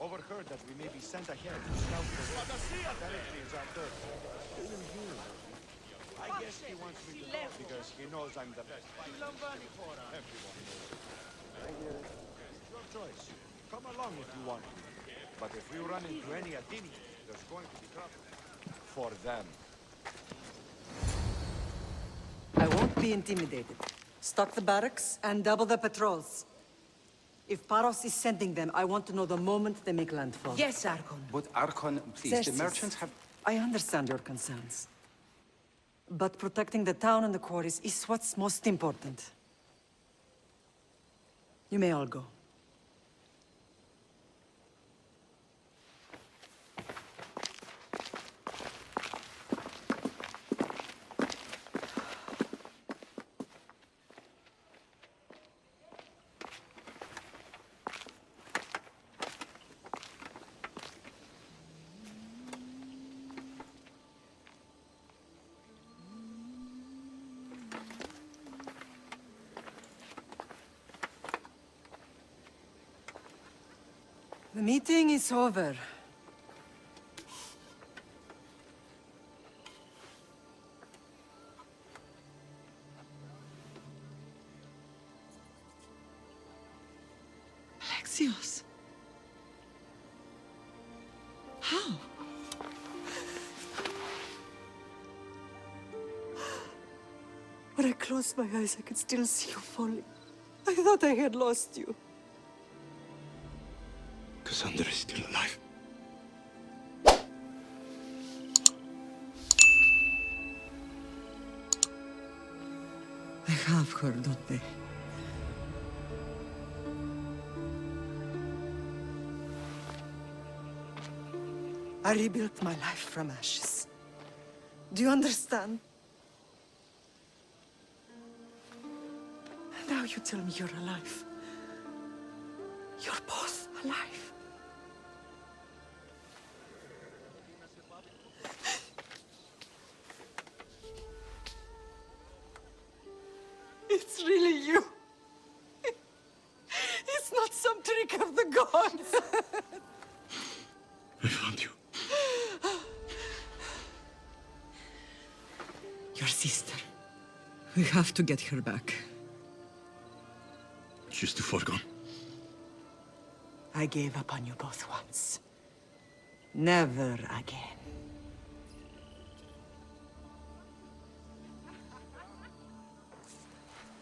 Overheard that we may be sent ahead to scout the way. Apparently it's our turn. I guess he wants me to go because he knows I'm the best. Everyone knows it. I hear it. It's your choice. Come along if you want to. But if we run into any Athenians, there's going to be trouble. For them. I won't be intimidated. Stock the barracks and double the patrols. If Paros is sending them, I want to know the moment they make landfall. Yes, Archon. But Archon, please, the merchants have... I understand your concerns. But protecting the town and the quarries is what's most important. You may all go. The meeting is over. Alexios. How? When I closed my eyes, I could still see you falling. I thought I had lost you. Kassandra is still alive. They have her, don't they? I rebuilt my life from ashes. Do you understand? Now you tell me you're alive. You're both alive. It's really you. It's not some trick of the gods. I found you. Your sister. We have to get her back. She's too far gone. I gave up on you both once. Never again.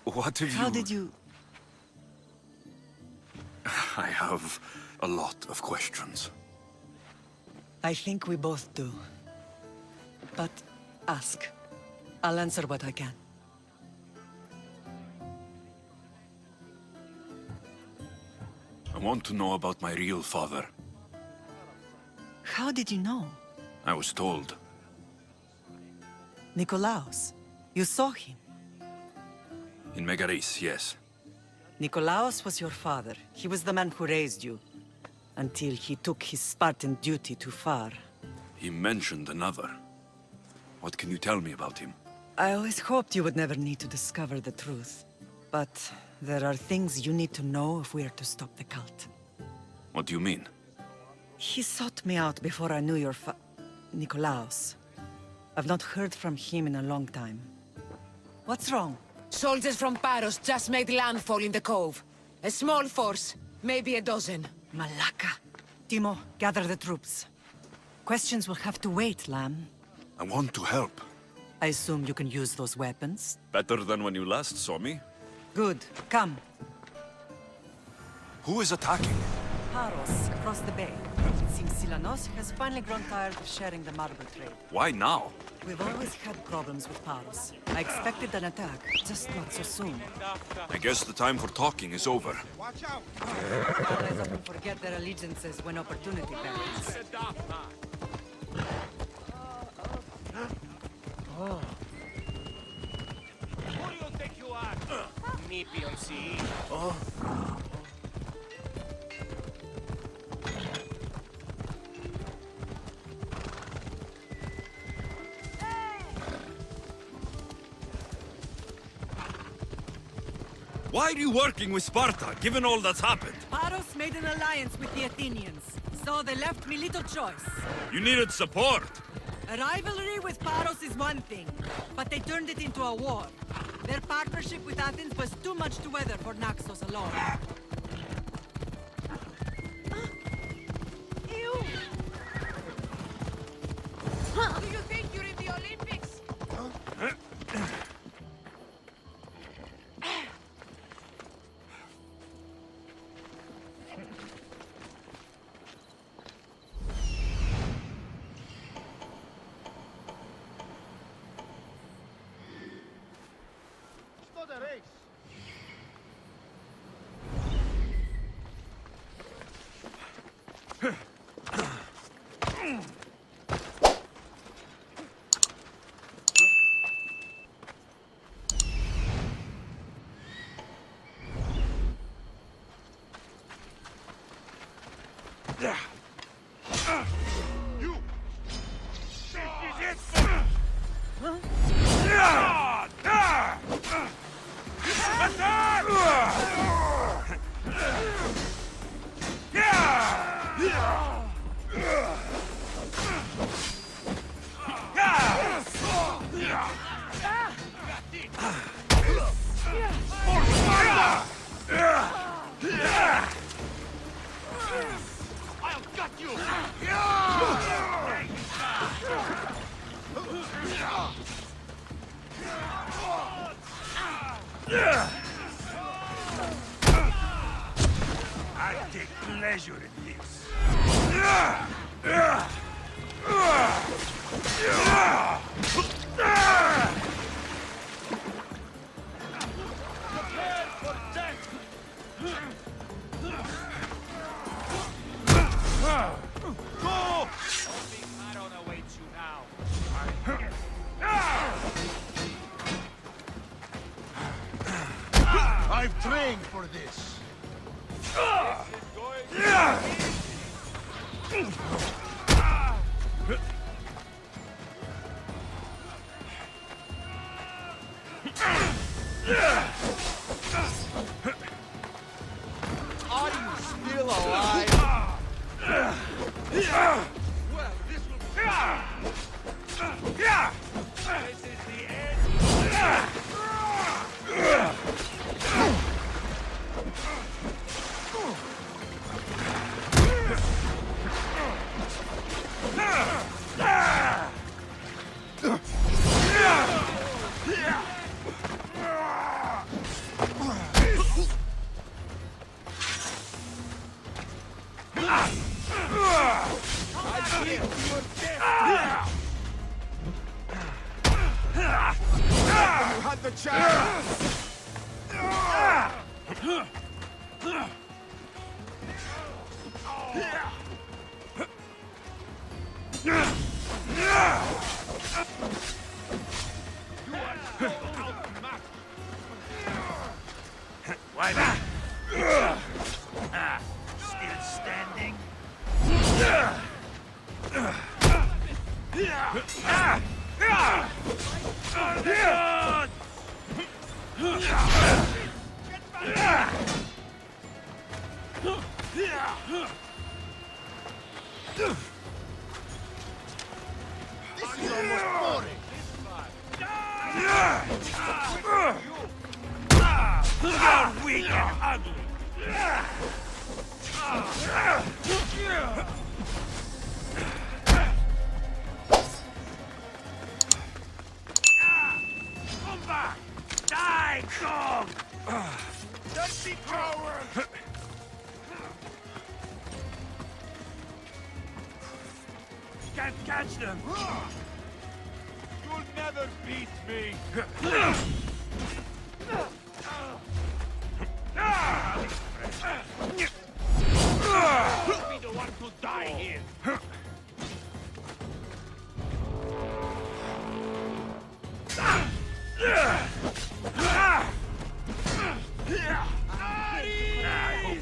What have you... How did you... I have a lot of questions. I think we both do. But ask. I'll answer what I can. I want to know about my real father. How did you know? I was told. Nikolaos. You saw him. In Megaris, yes. Nikolaos was your father. He was the man who raised you. Until he took his Spartan duty too far. He mentioned another. What can you tell me about him? I always hoped you would never need to discover the truth. But there are things you need to know if we are to stop the cult. What do you mean? He sought me out before I knew your Nikolaos. I've not heard from him in a long time. What's wrong? Soldiers from Paros just made landfall in the cove. A small force, maybe a dozen. Malaka. Timo, gather the troops. Questions will have to wait, Lamb. I want to help. I assume you can use those weapons? Better than when you last saw me. Good. Come. Who is attacking? Paros across the bay. It seems Silanos has finally grown tired of sharing the marble trade. Why now? We've always had problems with Paros. I expected an attack, just not so soon. I guess the time for talking is over. Allies often forget their allegiances when opportunity beckons. Who do you think you are? Me, PMC. Why are you working with Sparta, given all that's happened? Paros made an alliance with the Athenians, so they left me little choice. You needed support. A rivalry with Paros is one thing, but they turned it into a war. Their partnership with Athens was too much to weather for Naxos alone. Ew! Do you think you're in the Olympics? It's not a race. You! This is it! I'll gut you! I take pleasure in this. Prepare for death! Go! I don't await you now. I've trained for this. Are you still alive? Well, this will be... This is the end. I give you a death. You had the chance. Why not? Still standing? This is almost boring. You're weak and ugly. Come back! Die, dog! Don't be coward! catch them! You'll never beat me! You'll be the one to die here!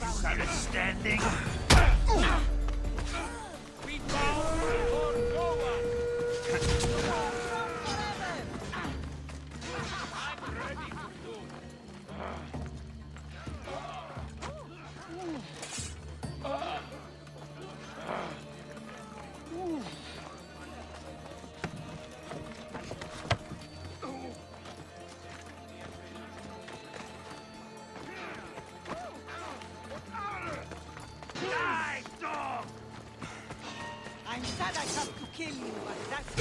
Misunderstanding! We bow before no one! I'm ready to do. Die, dog! I'm sad I have to kill you, but that's...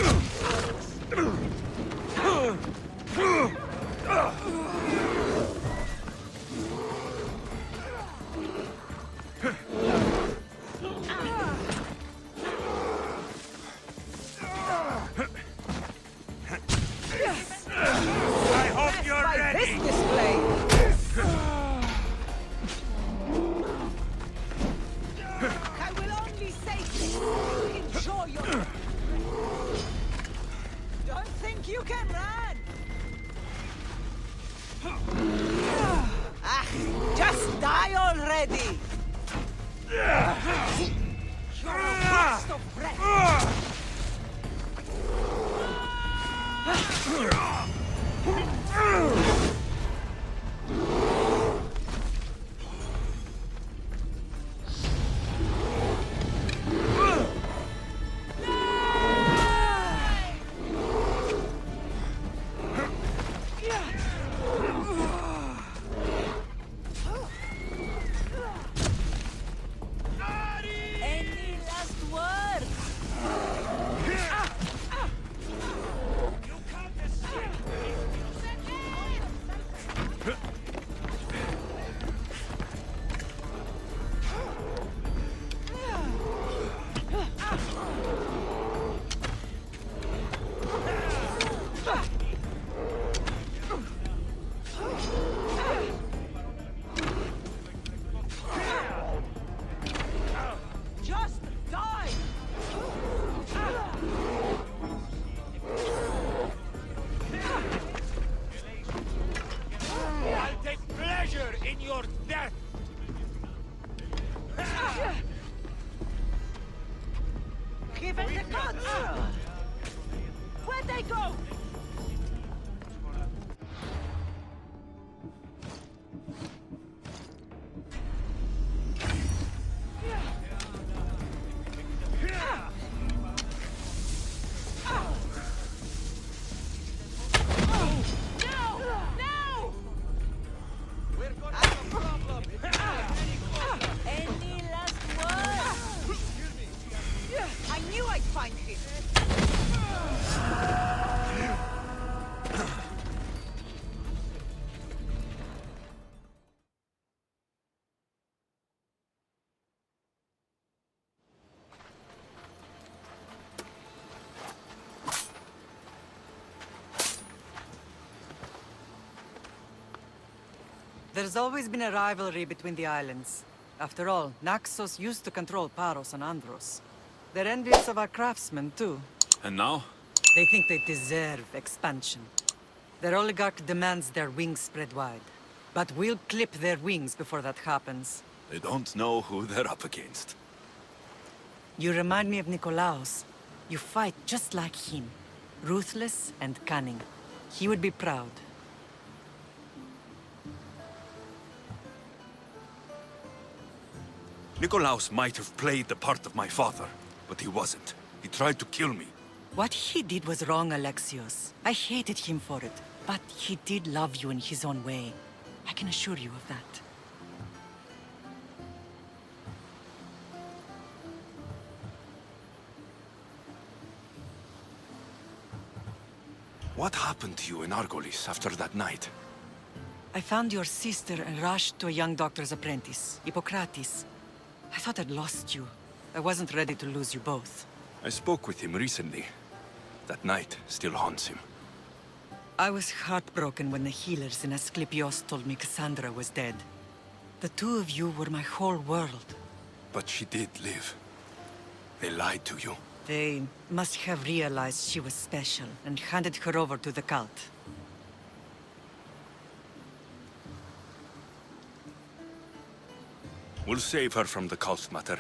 I hope you're ready! This display! I will only say this. Enjoy your... Don't think you can run! Ah, just die already! You're a waste of breath! Any last words? You can't escape! Just die! I'll take pleasure in your death! Give it the guts! Where'd they go? We're gonna have a problem! Any last words? I knew I'd find him. There's always been a rivalry between the islands. After all, Naxos used to control Paros and Andros. They're envious of our craftsmen, too. And now? They think they deserve expansion. Their oligarch demands their wings spread wide. But we'll clip their wings before that happens. They don't know who they're up against. You remind me of Nikolaos. You fight just like him. Ruthless and cunning. He would be proud. Nikolaos might have played the part of my father, but he wasn't. He tried to kill me. What he did was wrong, Alexios. I hated him for it. But he did love you in his own way. I can assure you of that. What happened to you in Argolis after that night? I found your sister and rushed to a young doctor's apprentice, Hippocrates. I thought I'd lost you. I wasn't ready to lose you both. I spoke with him recently. That night still haunts him. I was heartbroken when the healers in Asclepios told me Kassandra was dead. The two of you were my whole world. But she did live. They lied to you. They must have realized she was special and handed her over to the cult. We'll save her from the cult, Mater.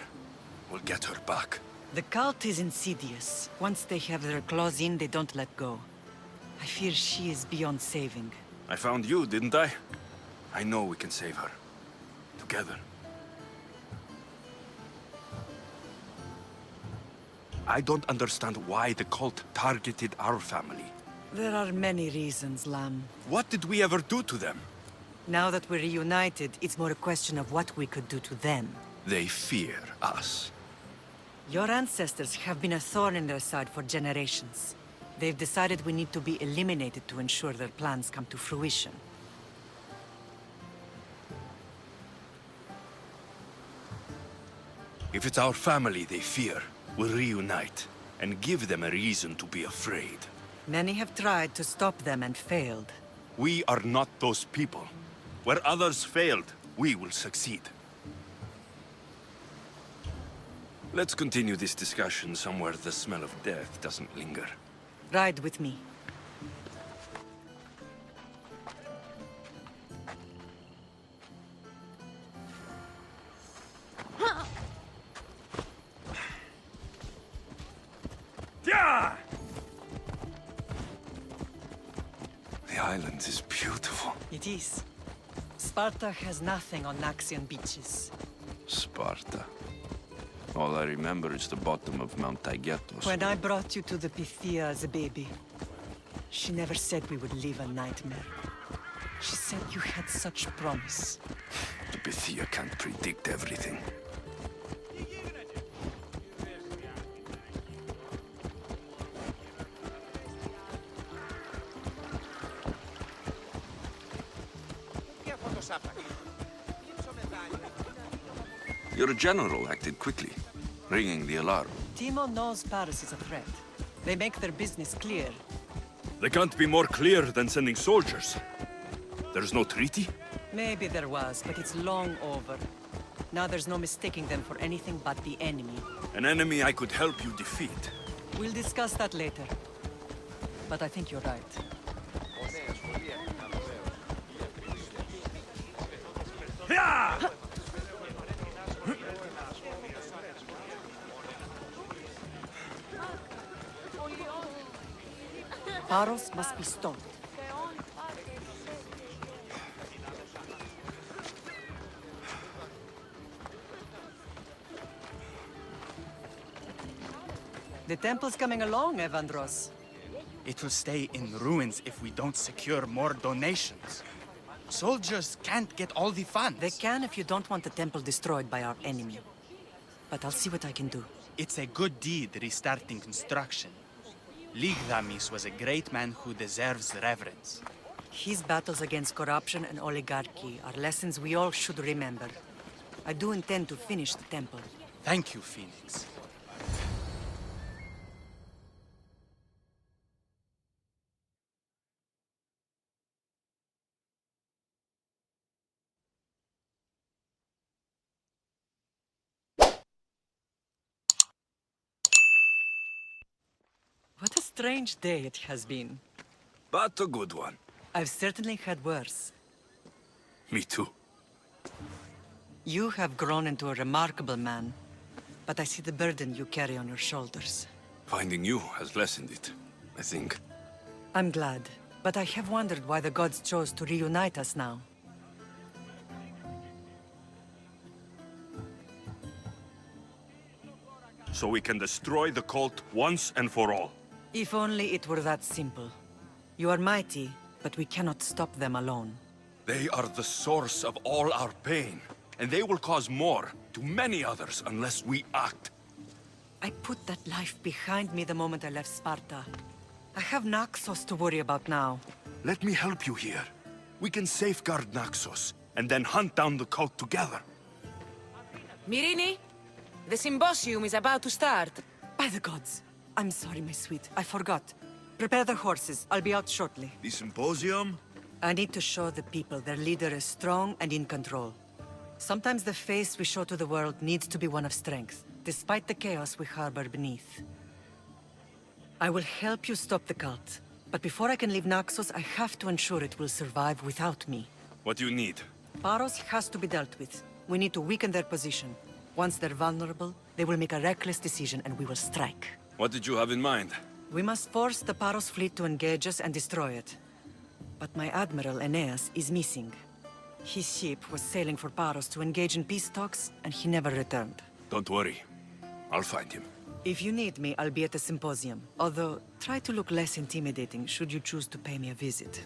We'll get her back. The cult is insidious. Once they have their claws in, they don't let go. I fear she is beyond saving. I found you, didn't I? I know we can save her. Together. I don't understand why the cult targeted our family. There are many reasons, Lamb. What did we ever do to them? Now that we're reunited, it's more a question of what we could do to them. They fear us. Your ancestors have been a thorn in their side for generations. They've decided we need to be eliminated to ensure their plans come to fruition. If it's our family they fear, we'll reunite and give them a reason to be afraid. Many have tried to stop them and failed. We are not those people. Where others failed, we will succeed. Let's continue this discussion somewhere the smell of death doesn't linger. Ride with me. The island is beautiful. It is. Sparta has nothing on Naxian beaches. Sparta. All I remember is the bottom of Mount Taygetos. When I brought you to the Pythia as a baby, she never said we would live a nightmare. She said you had such promise. The Pythia can't predict everything. Your general acted quickly, ringing the alarm. Timo knows Paris is a threat. They make their business clear. They can't be more clear than sending soldiers. There's no treaty? Maybe there was, but it's long over. Now there's no mistaking them for anything but the enemy. An enemy I could help you defeat. We'll discuss that later. But I think you're right. Paros must be stopped. The temple's coming along, Evandros. It will stay in ruins if we don't secure more donations. Soldiers can't get all the funds. They can if you don't want the temple destroyed by our enemy. But I'll see what I can do. It's a good deed restarting construction. Ligdamis was a great man who deserves reverence. His battles against corruption and oligarchy are lessons we all should remember. I do intend to finish the temple. Thank you, Phoenix. What a strange day it has been. But a good one. I've certainly had worse. Me too. You have grown into a remarkable man, but I see the burden you carry on your shoulders. Finding you has lessened it, I think. I'm glad, but I have wondered why the gods chose to reunite us now. So we can destroy the cult once and for all. If only it were that simple. You are mighty, but we cannot stop them alone. They are the source of all our pain, and they will cause more to many others unless we act. I put that life behind me the moment I left Sparta. I have Naxos to worry about now. Let me help you here. We can safeguard Naxos, and then hunt down the cult together. Myrrine, the symposium is about to start. By the gods. I'm sorry, my sweet. I forgot. Prepare the horses. I'll be out shortly. The symposium? I need to show the people their leader is strong and in control. Sometimes the face we show to the world needs to be one of strength, despite the chaos we harbor beneath. I will help you stop the cult. But before I can leave Naxos, I have to ensure it will survive without me. What do you need? Paros has to be dealt with. We need to weaken their position. Once they're vulnerable, they will make a reckless decision and we will strike. What did you have in mind? We must force the Paros fleet to engage us and destroy it. But my admiral, Aeneas, is missing. His ship was sailing for Paros to engage in peace talks, and he never returned. Don't worry. I'll find him. If you need me, I'll be at the symposium. Although, try to look less intimidating should you choose to pay me a visit.